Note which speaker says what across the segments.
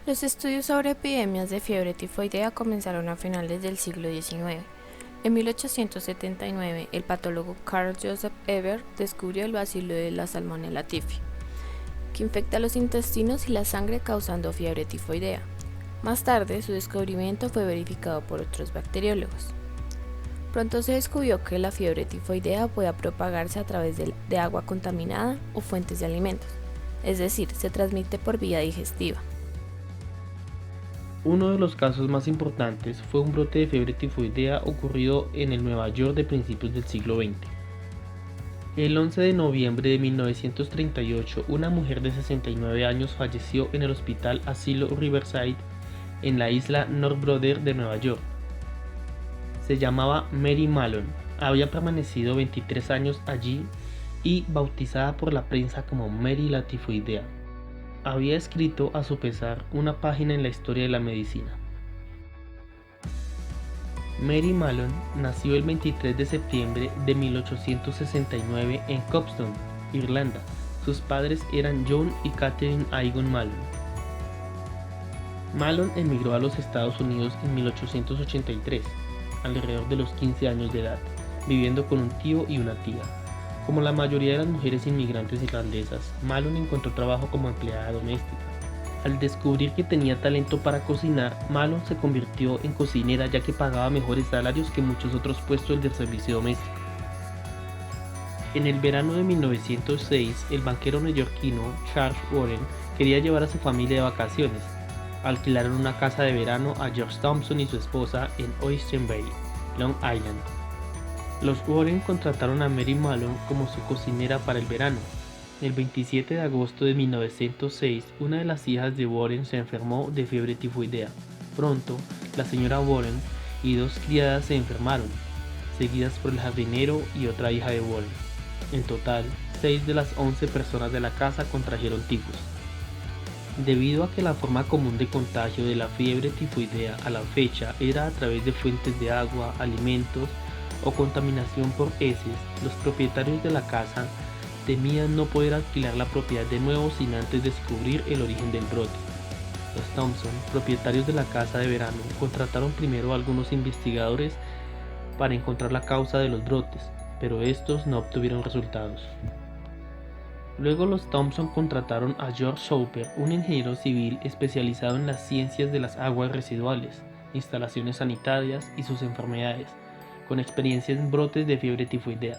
Speaker 1: Los estudios sobre epidemias de fiebre tifoidea comenzaron a finales del siglo XIX. En 1879, el patólogo Carl Joseph Eber descubrió el bacilo de la Salmonella typhi, que infecta los intestinos y la sangre causando fiebre tifoidea. Más tarde, su descubrimiento fue verificado por otros bacteriólogos. Pronto se descubrió que la fiebre tifoidea puede propagarse a través de agua contaminada o fuentes de alimentos, es decir, se transmite por vía digestiva.
Speaker 2: Uno de los casos más importantes fue un brote de fiebre tifoidea ocurrido en el Nueva York de principios del siglo XX. El 11 de noviembre de 1938, una mujer de 69 años falleció en el hospital Asilo Riverside en la isla North Brother de Nueva York. Se llamaba Mary Mallon, había permanecido 23 años allí y bautizada por la prensa como Mary la tifoidea. Había escrito a su pesar una página en la historia de la medicina. Mary Mallon nació el 23 de septiembre de 1869 en Copstone, Irlanda. Sus padres eran John y Catherine Egon Mallon. Mallon emigró a los Estados Unidos en 1883, alrededor de los 15 años de edad, viviendo con un tío y una tía. Como la mayoría de las mujeres inmigrantes irlandesas, Mallon encontró trabajo como empleada doméstica. Al descubrir que tenía talento para cocinar, Mallon se convirtió en cocinera ya que pagaba mejores salarios que muchos otros puestos del servicio doméstico. En el verano de 1906, el banquero neoyorquino Charles Warren quería llevar a su familia de vacaciones. Alquilaron una casa de verano a George Thompson y su esposa en Oyster Bay, Long Island. Los Warren contrataron a Mary Mallon como su cocinera para el verano. El 27 de agosto de 1906, una de las hijas de Warren se enfermó de fiebre tifoidea. Pronto, la señora Warren y dos criadas se enfermaron, seguidas por el jardinero y otra hija de Warren. En total, 6 de las 11 personas de la casa contrajeron tifus. Debido a que la forma común de contagio de la fiebre tifoidea a la fecha era a través de fuentes de agua, alimentos o contaminación por heces, los propietarios de la casa temían no poder alquilar la propiedad de nuevo sin antes descubrir el origen del brote. Los Thompson, propietarios de la casa de verano, contrataron primero a algunos investigadores para encontrar la causa de los brotes, pero estos no obtuvieron resultados. Luego los Thompson contrataron a George Soper, un ingeniero civil especializado en las ciencias de las aguas residuales, instalaciones sanitarias y sus enfermedades, con experiencia en brotes de fiebre tifoidea.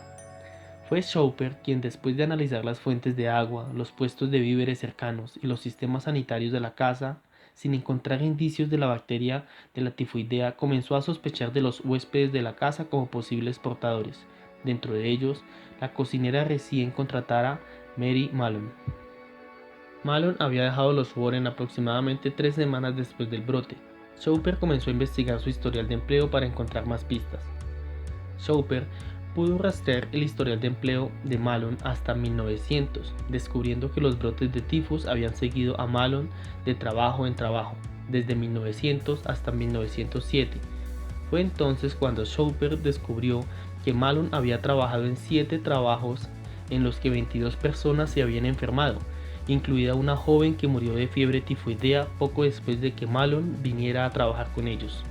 Speaker 2: Fue Soper quien, después de analizar las fuentes de agua, los puestos de víveres cercanos y los sistemas sanitarios de la casa, sin encontrar indicios de la bacteria de la tifoidea, comenzó a sospechar de los huéspedes de la casa como posibles portadores, dentro de ellos la cocinera recién contratada Mary Mallon. Mallon había dejado los Warren aproximadamente 3 semanas después del brote. Soper comenzó a investigar su historial de empleo para encontrar más pistas. Soper pudo rastrear el historial de empleo de Mallon hasta 1900, descubriendo que los brotes de tifus habían seguido a Mallon de trabajo en trabajo, desde 1900 hasta 1907. Fue entonces cuando Soper descubrió que Mallon había trabajado en 7 trabajos en los que 22 personas se habían enfermado, incluida una joven que murió de fiebre tifoidea poco después de que Mallon viniera a trabajar con ellos.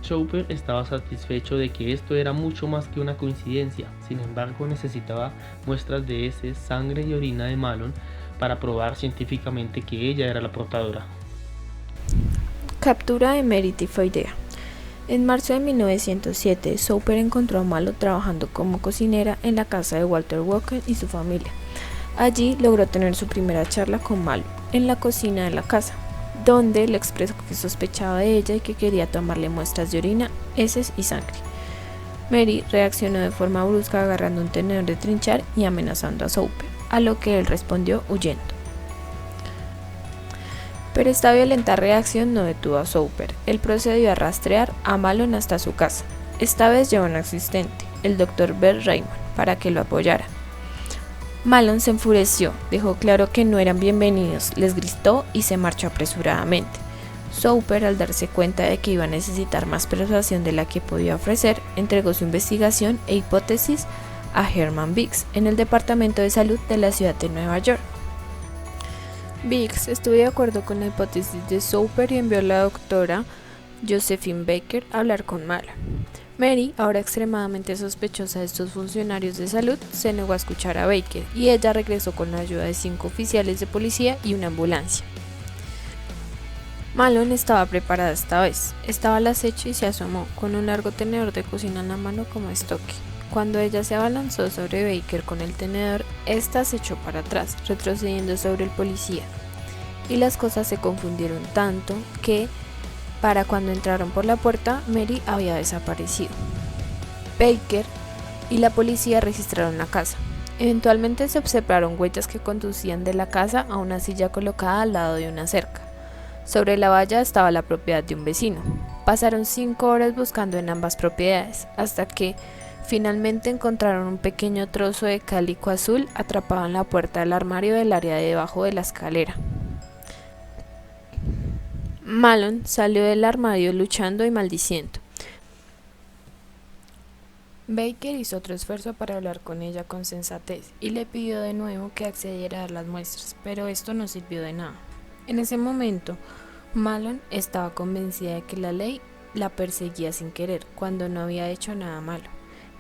Speaker 2: Soper estaba satisfecho de que esto era mucho más que una coincidencia, sin embargo necesitaba muestras de heces, sangre y orina de Mallon para probar científicamente que ella era la portadora.
Speaker 1: Captura de Mary tifoidea. En marzo de 1907, Soper encontró a Mallon trabajando como cocinera en la casa de Walter Walker y su familia. Allí logró tener su primera charla con Mallon, en la cocina de la casa, donde le expresó que sospechaba de ella y que quería tomarle muestras de orina, heces y sangre. Mary reaccionó de forma brusca agarrando un tenedor de trinchar y amenazando a Soper, a lo que él respondió huyendo. Pero esta violenta reacción no detuvo a Soper. Él procedió a rastrear a Mallon hasta su casa. Esta vez llevó a un asistente, el Dr. Bert Raymond, para que lo apoyara. Mallon se enfureció, dejó claro que no eran bienvenidos, les gritó y se marchó apresuradamente. Soper, al darse cuenta de que iba a necesitar más persuasión de la que podía ofrecer, entregó su investigación e hipótesis a Herman Biggs en el Departamento de Salud de la ciudad de Nueva York. Biggs estuvo de acuerdo con la hipótesis de Soper y envió a la doctora Josephine Baker a hablar con Malone. Mary, ahora extremadamente sospechosa de estos funcionarios de salud, se negó a escuchar a Baker y ella regresó con la ayuda de 5 oficiales de policía y una ambulancia. Malone estaba preparada esta vez, estaba al acecho y se asomó, con un largo tenedor de cocina en la mano como estoque. Cuando ella se abalanzó sobre Baker con el tenedor, ésta se echó para atrás, retrocediendo sobre el policía, y las cosas se confundieron tanto que, para cuando entraron por la puerta, Mary había desaparecido. Baker y la policía registraron la casa. Eventualmente se observaron huellas que conducían de la casa a una silla colocada al lado de una cerca. Sobre la valla estaba la propiedad de un vecino. Pasaron 5 horas buscando en ambas propiedades, hasta que finalmente encontraron un pequeño trozo de cálico azul atrapado en la puerta del armario del área de debajo de la escalera. Malone salió del armario luchando y maldiciendo. Baker hizo otro esfuerzo para hablar con ella con sensatez y le pidió de nuevo que accediera a dar las muestras, pero esto no sirvió de nada. En ese momento, Malone estaba convencida de que la ley la perseguía sin querer, cuando no había hecho nada malo.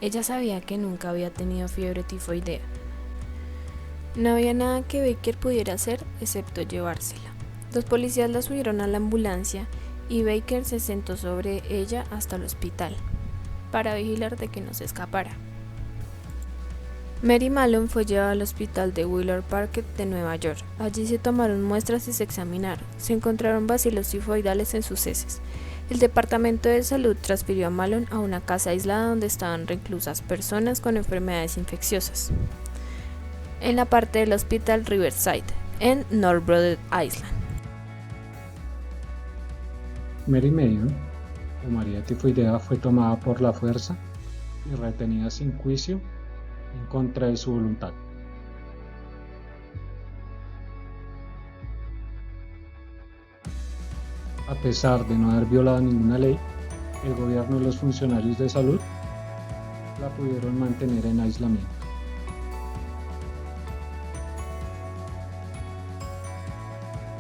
Speaker 1: Ella sabía que nunca había tenido fiebre tifoidea. No había nada que Baker pudiera hacer excepto llevársela. Los policías la subieron a la ambulancia y Baker se sentó sobre ella hasta el hospital, para vigilar de que no se escapara. Mary Malone fue llevada al hospital de Willard Park de Nueva York. Allí se tomaron muestras y se examinaron. Se encontraron bacilos tifoidales en sus heces. El Departamento de Salud transfirió a Malone a una casa aislada donde estaban reclusas personas con enfermedades infecciosas, en la parte del hospital Riverside, en North Broad Island.
Speaker 3: Mary Mellon, o María Tifoidea, fue tomada por la fuerza y retenida sin juicio en contra de su voluntad. A pesar de no haber violado ninguna ley, el gobierno y los funcionarios de salud la pudieron mantener en aislamiento.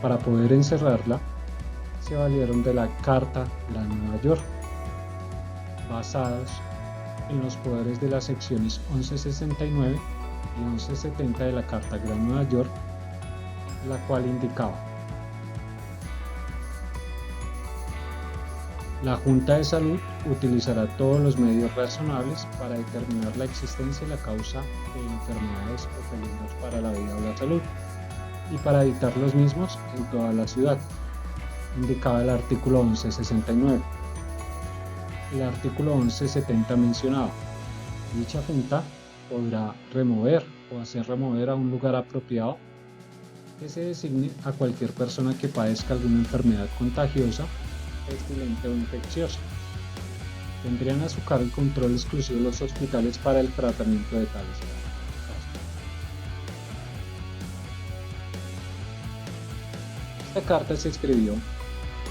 Speaker 3: Para poder encerrarla, se valieron de la Carta Gran Nueva York, basados en los poderes de las secciones 1169 y 1170 de la Carta Gran Nueva York, la cual indicaba: la Junta de Salud utilizará todos los medios razonables para determinar la existencia y la causa de enfermedades o peligros para la vida o la salud, y para evitar los mismos en toda la ciudad, indicaba el artículo 1169. El artículo 1170 mencionaba: dicha Junta podrá remover o hacer remover a un lugar apropiado que se designe a cualquier persona que padezca alguna enfermedad contagiosa, pestilente o infecciosa. Tendrían a su cargo el control exclusivo de los hospitales para el tratamiento de tales casos. Esta carta se escribió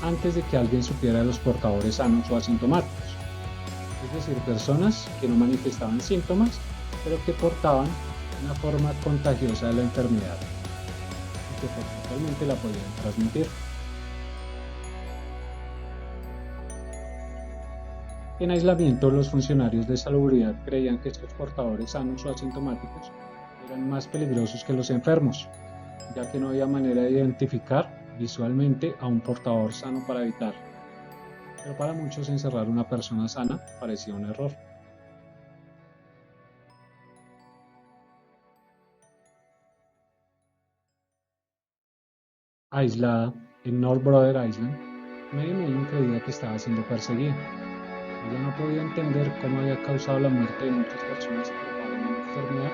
Speaker 3: antes de que alguien supiera de los portadores sanos o asintomáticos, es decir, personas que no manifestaban síntomas, pero que portaban una forma contagiosa de la enfermedad y que potencialmente la podían transmitir. En aislamiento, los funcionarios de salubridad creían que estos portadores sanos o asintomáticos eran más peligrosos que los enfermos, ya que no había manera de identificar visualmente a un portador sano para evitar. Pero para muchos encerrar a una persona sana parecía un error. Aislada en North Broad Island, Mary Mellon creía que estaba siendo perseguida. Ella no podía entender cómo había causado la muerte de muchas personas que llevaban una enfermedad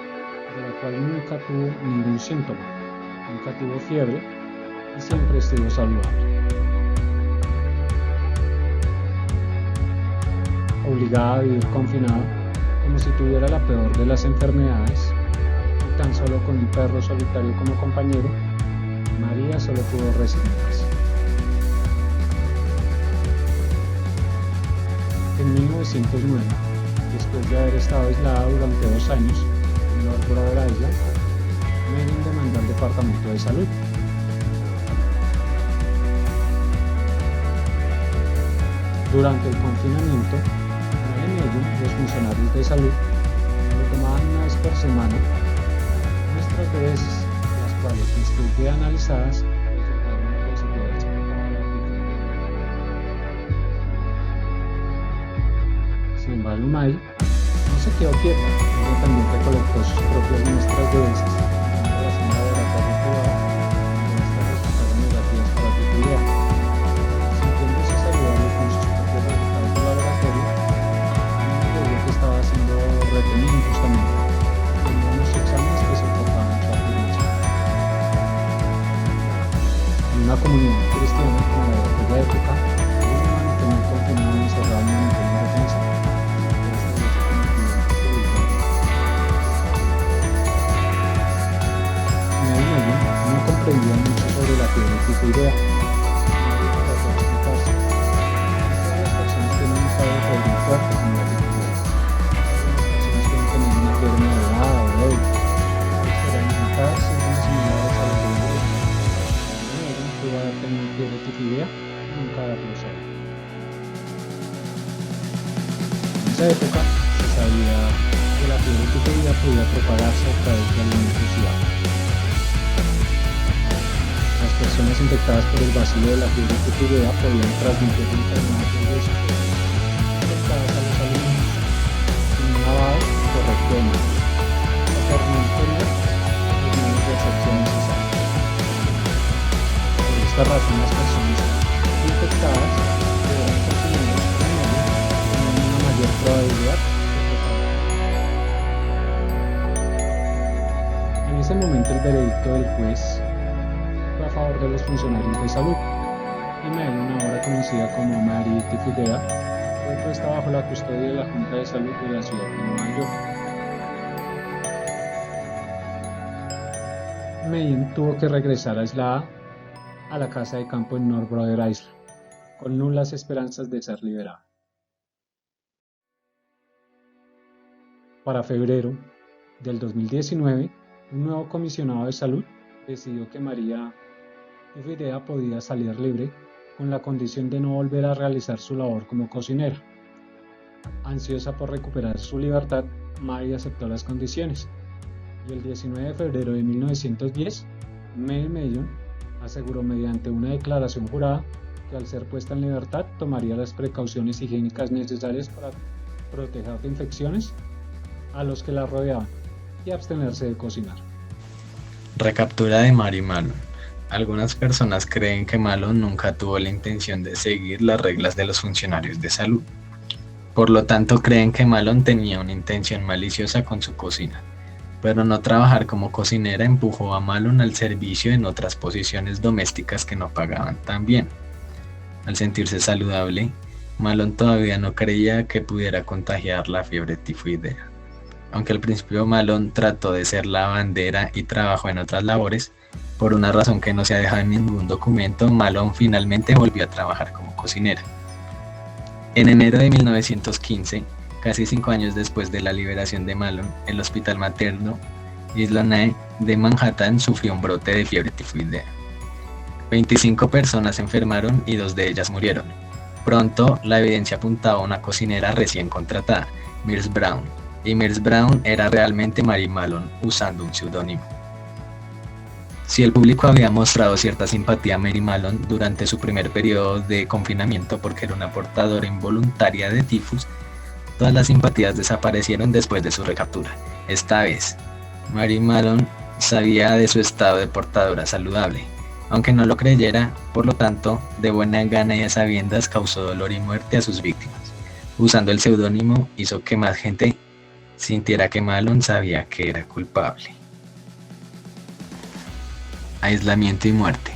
Speaker 3: de la cual nunca tuvo ningún síntoma, nunca tuvo fiebre y siempre estuvo saludable. Obligada a vivir confinada, como si tuviera la peor de las enfermedades, y tan solo con un perro solitario como compañero, María solo pudo resignarse. En 1909, después de haber estado aislada durante 2 años en North Broad Island, Mellon demandó al Departamento de Salud, Durante el confinamiento, en ello, los funcionarios de salud lo tomaban una vez por semana, muestras de veces, las cuales, después de analizadas, resultaron positivas para la tifus. Sin embargo, May no se quedó quieta, ella también recolectó sus propias muestras de heces, llevándolas a un laboratorio privado, donde estas resultaron negativas para tifidea. Sintiéndose saludable con sus propios resultados de laboratorio, no creyó que estaba siendo retenido injustamente, en unos exámenes que soportaban su afirmación. En una comunidad cristiana como la de aquella época, hubo un mantener confinado y encerrado en una montaña defensa. No comprendía mucho sobre la fiebre tifoidea. Trató de explicarse. Todas las personas tienen un estado de febril fuerte como la tifoidea. Algunas personas pueden tener una fiebre moderada o débil. Experimentar síntomas similares a los de un virus. Alguien pudo haber tenido fiebre tifoidea y nunca haberlo sabido. En esa época se sabía que la fiebre tifoidea podía propagarse a través de alimentos y agua. Las personas infectadas por el bacilo de la fiebre tifoidea podían transmitir la enfermedad afectadas a los alimentos sin un lavado correcto de manos, o por no tener los medios de excepción necesarios. Por esta razón, las personas infectadas deberán consumir remedio con una mayor probabilidad de propagar. En ese momento, el veredicto del juez a favor de los funcionarios de salud, y Melon, ahora conocida como Mary Tifidea, fue puesta bajo la custodia de la Junta de Salud de la ciudad de Nueva York. Melon tuvo que regresar aislada a la casa de campo en North Brother Island, con nulas esperanzas de ser liberada. Para febrero del 2019, un nuevo comisionado de salud decidió que María Tifidea podía salir libre con la condición de no volver a realizar su labor como cocinera. Ansiosa por recuperar su libertad, Mary aceptó las condiciones y el 19 de febrero de 1910, Mary Mellon aseguró mediante una declaración jurada que al ser puesta en libertad tomaría las precauciones higiénicas necesarias para proteger de infecciones a los que la rodeaban y abstenerse de cocinar.
Speaker 4: Recaptura de Mary Mallon. Algunas personas creen que Mallon nunca tuvo la intención de seguir las reglas de los funcionarios de salud. Por lo tanto, creen que Mallon tenía una intención maliciosa con su cocina, pero no trabajar como cocinera empujó a Mallon al servicio en otras posiciones domésticas que no pagaban tan bien. Al sentirse saludable, Mallon todavía no creía que pudiera contagiar la fiebre tifoidea. Aunque al principio Mallon trató de ser lavandera y trabajó en otras labores, por una razón que no se ha dejado en ningún documento, Mallon finalmente volvió a trabajar como cocinera. En enero de 1915, casi 5 años después de la liberación de Mallon, el hospital materno Isla Nye de Manhattan sufrió un brote de fiebre tifoidea. 25 personas se enfermaron y 2 de ellas murieron. Pronto, la evidencia apuntaba a una cocinera recién contratada, Mills Brown, y Mills Brown era realmente Mary Mallon usando un seudónimo. Si el público había mostrado cierta simpatía a Mary Mallon durante su primer periodo de confinamiento porque era una portadora involuntaria de tifus, todas las simpatías desaparecieron después de su recaptura. Esta vez, Mary Mallon sabía de su estado de portadora saludable. Aunque no lo creyera, por lo tanto, de buena gana y a sabiendas causó dolor y muerte a sus víctimas. Usando el seudónimo hizo que más gente sintiera que Mallon sabía que era culpable. Aislamiento y muerte.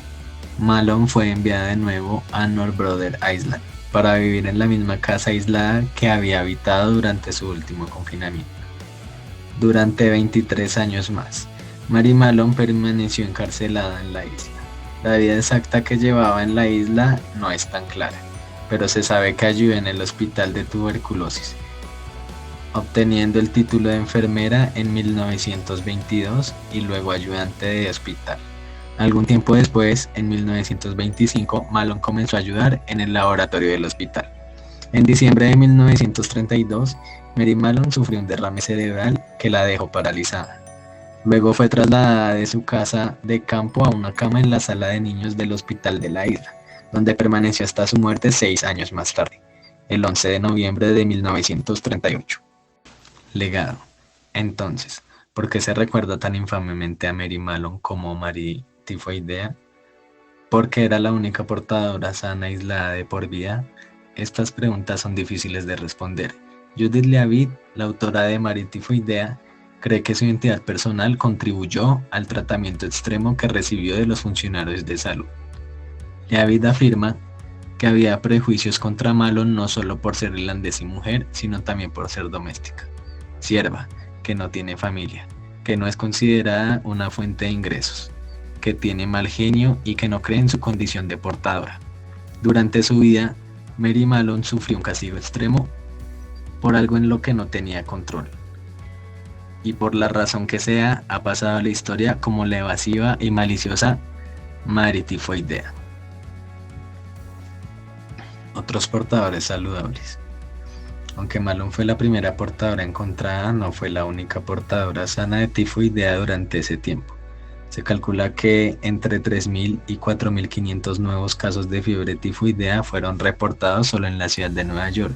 Speaker 4: Mallon fue enviada de nuevo a North Brother Island para vivir en la misma casa aislada que había habitado durante su último confinamiento. Durante 23 años más, Mary Mallon permaneció encarcelada en la isla. La vida exacta que llevaba en la isla no es tan clara, pero se sabe que ayudó en el hospital de tuberculosis, obteniendo el título de enfermera en 1922 y luego ayudante de hospital. Algún tiempo después, en 1925, Mallon comenzó a ayudar en el laboratorio del hospital. En diciembre de 1932, Mary Mallon sufrió un derrame cerebral que la dejó paralizada. Luego fue trasladada de su casa de campo a una cama en la sala de niños del hospital de la isla, donde permaneció hasta su muerte 6 años más tarde, el 11 de noviembre de 1938. Legado. Entonces, ¿por qué se recuerda tan infamemente a Mary Mallon como Marie Tifoidea? ¿Por qué era la única portadora sana aislada de por vida? Estas preguntas son difíciles de responder. Judith Leavitt, la autora de Marie Tifoidea, cree que su identidad personal contribuyó al tratamiento extremo que recibió de los funcionarios de salud. Leavitt afirma que había prejuicios contra Mallon no solo por ser irlandesa y mujer, sino también por ser doméstica, sierva, que no tiene familia, que no es considerada una fuente de ingresos, que tiene mal genio y que no cree en su condición de portadora. Durante su vida, Mary Mallon sufrió un castigo extremo por algo en lo que no tenía control. Y por la razón que sea, ha pasado a la historia como la evasiva y maliciosa Marie Tifoidea. Otros portadores saludables. Aunque Mallon fue la primera portadora encontrada, no fue la única portadora sana de tifoidea durante ese tiempo. Se calcula que entre 3.000 y 4.500 nuevos casos de fiebre tifoidea fueron reportados solo en la ciudad de Nueva York,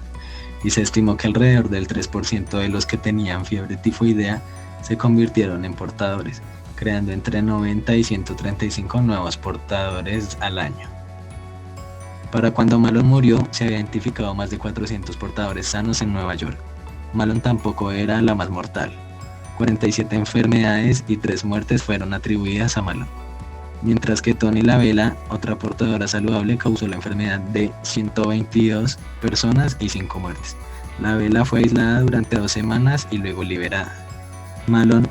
Speaker 4: y se estimó que alrededor del 3% de los que tenían fiebre tifoidea se convirtieron en portadores, creando entre 90 y 135 nuevos portadores al año. Para cuando Mallon murió, se había identificado más de 400 portadores sanos en Nueva York. Mallon tampoco era la más mortal. 47 enfermedades y 3 muertes fueron atribuidas a Mallon, mientras que Toni LaBella, otra portadora saludable, causó la enfermedad de 122 personas y 5 muertes. LaBella fue aislada durante 2 semanas y luego liberada. Mallon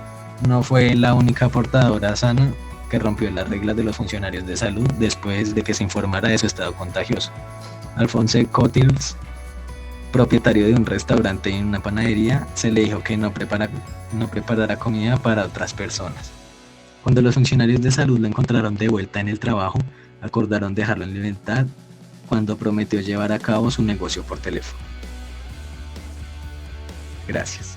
Speaker 4: no fue la única portadora sana que rompió las reglas de los funcionarios de salud después de que se informara de su estado contagioso. Alphonse Cottils, propietario de un restaurante y una panadería, se le dijo que no preparara comida para otras personas. Cuando los funcionarios de salud lo encontraron de vuelta en el trabajo, acordaron dejarlo en libertad cuando prometió llevar a cabo su negocio por teléfono. Gracias.